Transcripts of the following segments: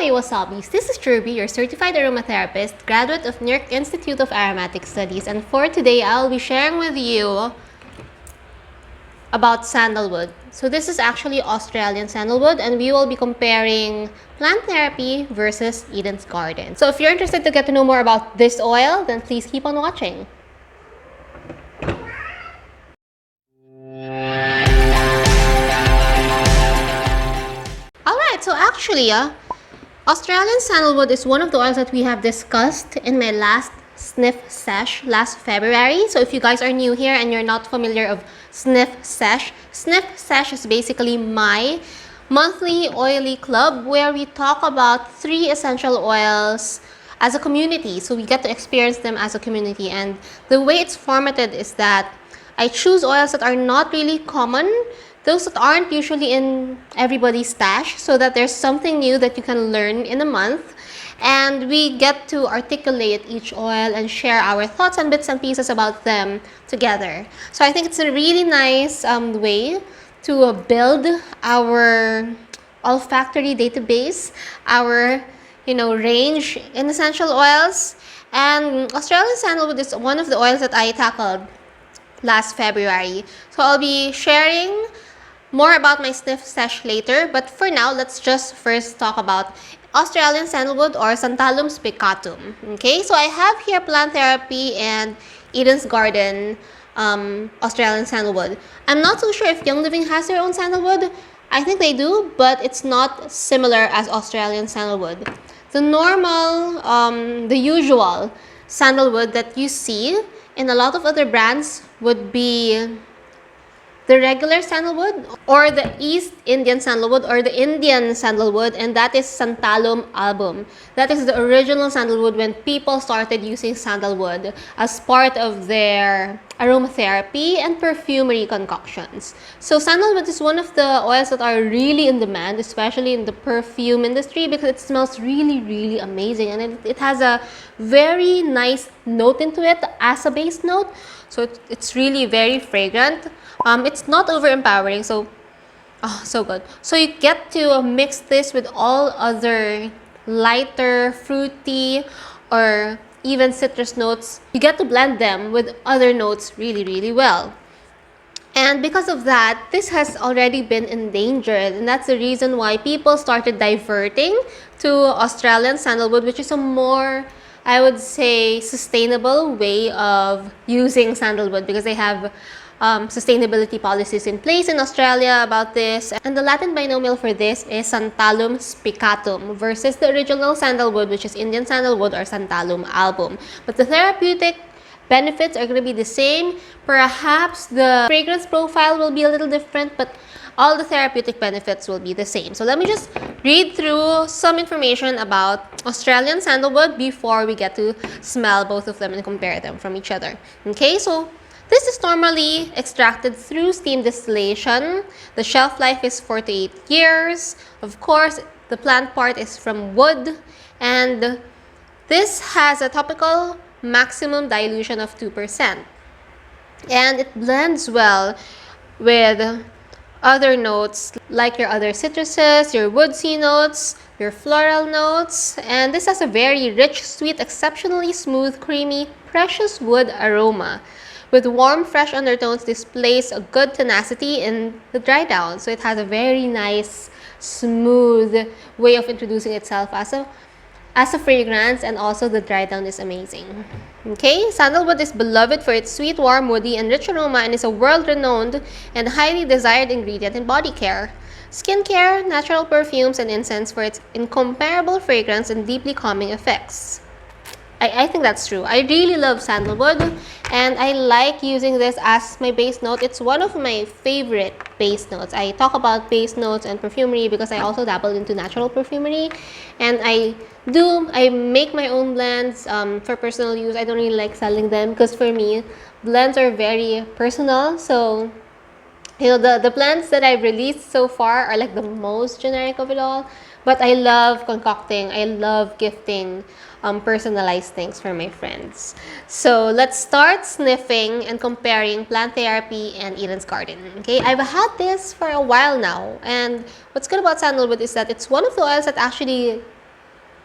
my wasabis, this is Jirbie, your certified aromatherapist, graduate of New York Institute of Aromatic Studies, and for today I'll be sharing with you about sandalwood. So this is actually Australian sandalwood, and we will be comparing plant therapy versus Eden's Garden. So if you're interested to get to know more about this oil, then please keep on watching. Alright, so actually, Australian sandalwood is one of the oils that we have discussed in my last Sniff Sesh last February. So if you guys are new here and you're not familiar of Sniff Sesh is basically my monthly oily club where we talk about 3 essential oils as a community. So we get to experience them as a community, and the way it's formatted is that I choose oils that are not really common, those that aren't usually in everybody's stash, so that there's something new that you can learn in a month. And we get to articulate each oil and share our thoughts and bits and pieces about them together. So I think it's a really nice way to build our olfactory database, our range in essential oils. And Australian sandalwood is one of the oils that I tackled last February. So I'll be sharing more about my Sniff Sesh later, but for now, let's just first talk about Australian sandalwood or Santalum spicatum. Okay, so I have here plant therapy and Eden's Garden Australian sandalwood. I'm not so sure if Young Living has their own sandalwood. I think they do, but it's not similar as Australian sandalwood. The normal, the usual sandalwood that you see in a lot of other brands would be the regular sandalwood or the East Indian sandalwood or the Indian sandalwood, and that is Santalum album. That is the original sandalwood when people started using sandalwood as part of their aromatherapy and perfumery concoctions. So sandalwood is one of the oils that are really in demand, especially in the perfume industry, because it smells really, really amazing, and it has a very nice note into it as a base note. So it's really very fragrant. It's not overpowering, so so good. So you get to mix this with all other lighter, fruity, or even citrus notes. You get to blend them with other notes really, really well. And because of that, this has already been endangered, and that's the reason why people started diverting to Australian sandalwood, which is a more, I would say, sustainable way of using sandalwood, because they have sustainability policies in place in Australia about this. And the Latin binomial for this is Santalum spicatum versus the original sandalwood, which is Indian sandalwood or Santalum album. But the therapeutic benefits are going to be the same. Perhaps the fragrance profile will be a little different, but all the therapeutic benefits will be the same. So let me just read through some information about Australian sandalwood before we get to smell both of them and compare them from each other. Okay, so this is normally extracted through steam distillation. The shelf life is 4 to 8 years. Of course, the plant part is from wood, and this has a topical maximum dilution of 2%. And it blends well with other notes like your other citruses, your woodsy notes, your floral notes, and this has a very rich, sweet, exceptionally smooth, creamy, precious wood aroma. With warm, fresh undertones, displays a good tenacity in the dry down. So it has a very nice, smooth way of introducing itself as a fragrance, and also the dry down is amazing. Okay, sandalwood is beloved for its sweet, warm, woody, and rich aroma, and is a world-renowned and highly desired ingredient in body care, skincare, natural perfumes, and incense for its incomparable fragrance and deeply calming effects. I think that's true. I really love sandalwood, and I like using this as my base note. It's one of my favorite base notes. I talk about base notes and perfumery because I also dabble into natural perfumery, and I make my own blends for personal use. I don't really like selling them because for me, blends are very personal. So the blends that I've released so far are like the most generic of it all. But I love concocting, I love gifting personalized things for my friends. So let's start sniffing and comparing plant therapy and Eden's Garden. Okay, I've had this for a while now, and what's good about sandalwood is that it's one of the oils that actually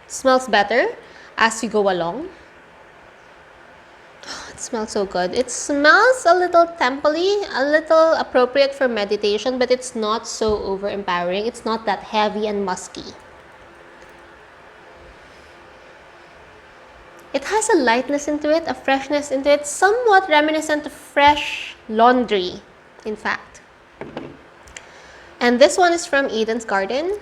smells better as you go along. It smells so good. It smells a little temple-y, a little appropriate for meditation, but it's not so over-empowering. It's not that heavy and musky. It has a lightness into it, a freshness into it, somewhat reminiscent of fresh laundry, in fact. And this one is from Eden's Garden.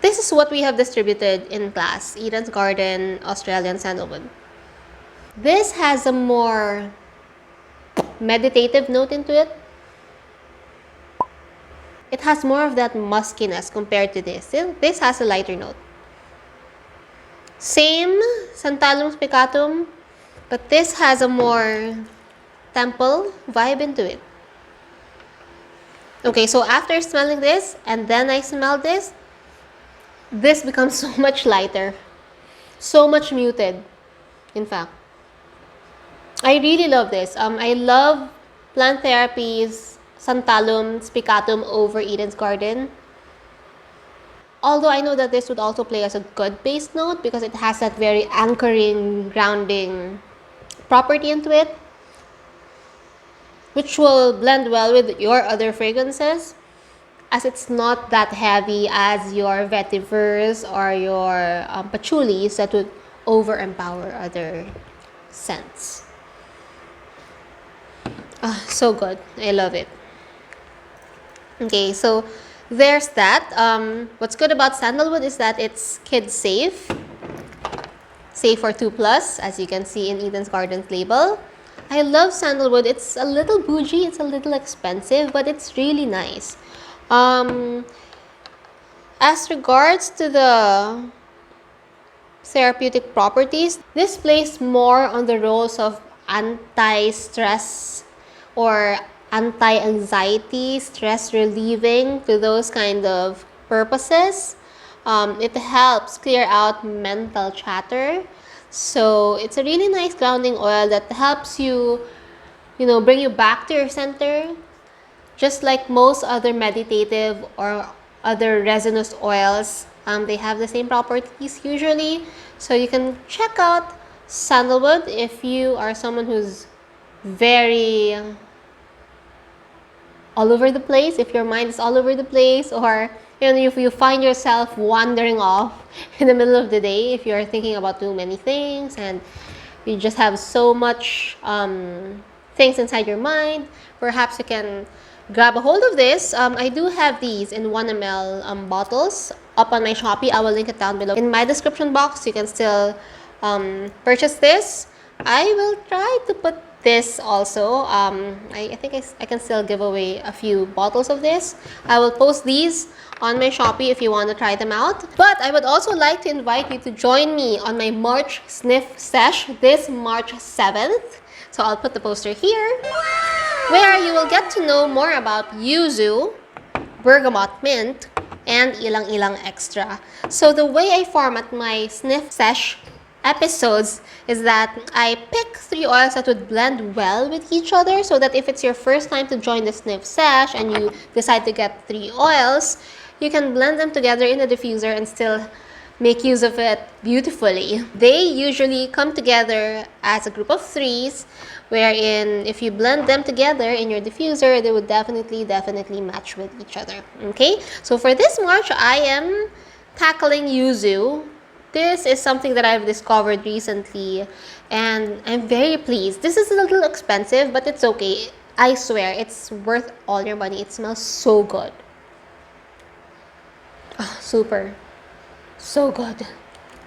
This is what we have distributed in class, Eden's Garden, Australian Sandalwood. This has a more meditative note into it. It has more of that muskiness compared to this. This has a lighter note. Same Santalum spicatum, but this has a more temple vibe into it. Okay, so after smelling this and then I smell this becomes so much lighter, so much muted, in fact. I really love this. I love Plant Therapy's Santalum spicatum over Eden's Garden. Although I know that this would also play as a good base note because it has that very anchoring, grounding property into it, which will blend well with your other fragrances, as it's not that heavy as your vetivers or your patchoulis that would over-empower other scents. So good. I love it. Okay, so there's that. What's good about Sandalwood is that it's kid safe. Safe for 2+, as you can see in Eden's Garden's label. I love Sandalwood. It's a little bougie, it's a little expensive, but it's really nice. As regards to the therapeutic properties, this plays more on the roles of anti-stress or anti-anxiety, stress relieving, to those kind of purposes. It helps clear out mental chatter. So it's a really nice grounding oil that helps you, bring you back to your center. Just like most other meditative or other resinous oils, they have the same properties usually. So you can check out Sandalwood if you are someone who's very all over the place, if your mind is all over the place, or if you find yourself wandering off in the middle of the day, if you're thinking about too many things and you just have so much things inside your mind, perhaps you can grab a hold of this. I do have these in 1 ml bottles up on my Shopee. I will link it down below in my description box. You can still purchase this. I will try to put this also. I think I can still give away a few bottles of this. I will post these on my Shopee if you want to try them out. But I would also like to invite you to join me on my March Sniff Sesh this March 7th. So I'll put the poster here, where you will get to know more about yuzu, bergamot mint, and ilang-ilang extra. So the way I format my Sniff Sesh episodes is that I pick 3 oils that would blend well with each other, so that if it's your first time to join the Sniff Sesh and you decide to get 3 oils, you can blend them together in a diffuser and still make use of it beautifully. They usually come together as a group of 3s, wherein if you blend them together in your diffuser, they would definitely match with each other. Okay, so for this March, I am tackling yuzu. This is something that I've discovered recently and I'm very pleased. This is a little expensive, but it's okay. I swear, it's worth all your money. It smells so good. Oh, super. So good.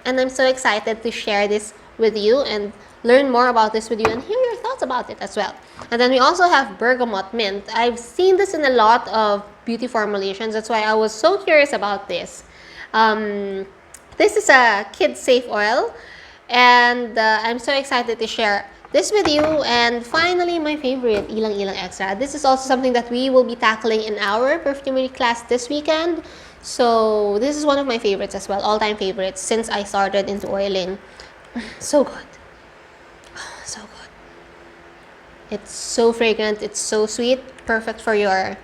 And I'm so excited to share this with you and learn more about this with you and hear your thoughts about it as well. And then we also have bergamot mint. I've seen this in a lot of beauty formulations. That's why I was so curious about this. This is a kid-safe oil, and I'm so excited to share this with you. And finally, my favorite, ilang-ilang extra. This is also something that we will be tackling in our perfumery class this weekend. So this is one of my favorites as well, all-time favorites since I started into oiling. So good. So good. It's so fragrant, it's so sweet, perfect for your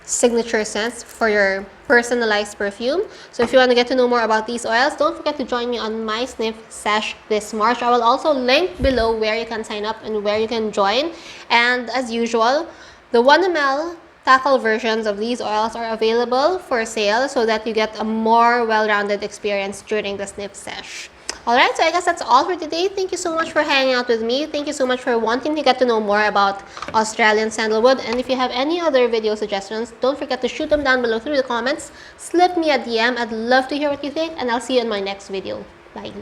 signature scents for your personalized perfume. So if you want to get to know more about these oils, don't forget to join me on my Sniff Sesh this March. I will also link below where you can sign up and where you can join. And as usual, the 1 ml takal versions of these oils are available for sale so that you get a more well-rounded experience during the Sniff Sesh. Alright, so I guess that's all for today. Thank you so much for hanging out with me. Thank you so much for wanting to get to know more about Australian sandalwood. And if you have any other video suggestions, don't forget to shoot them down below through the comments. Slip me a DM. I'd love to hear what you think, and I'll see you in my next video. Bye.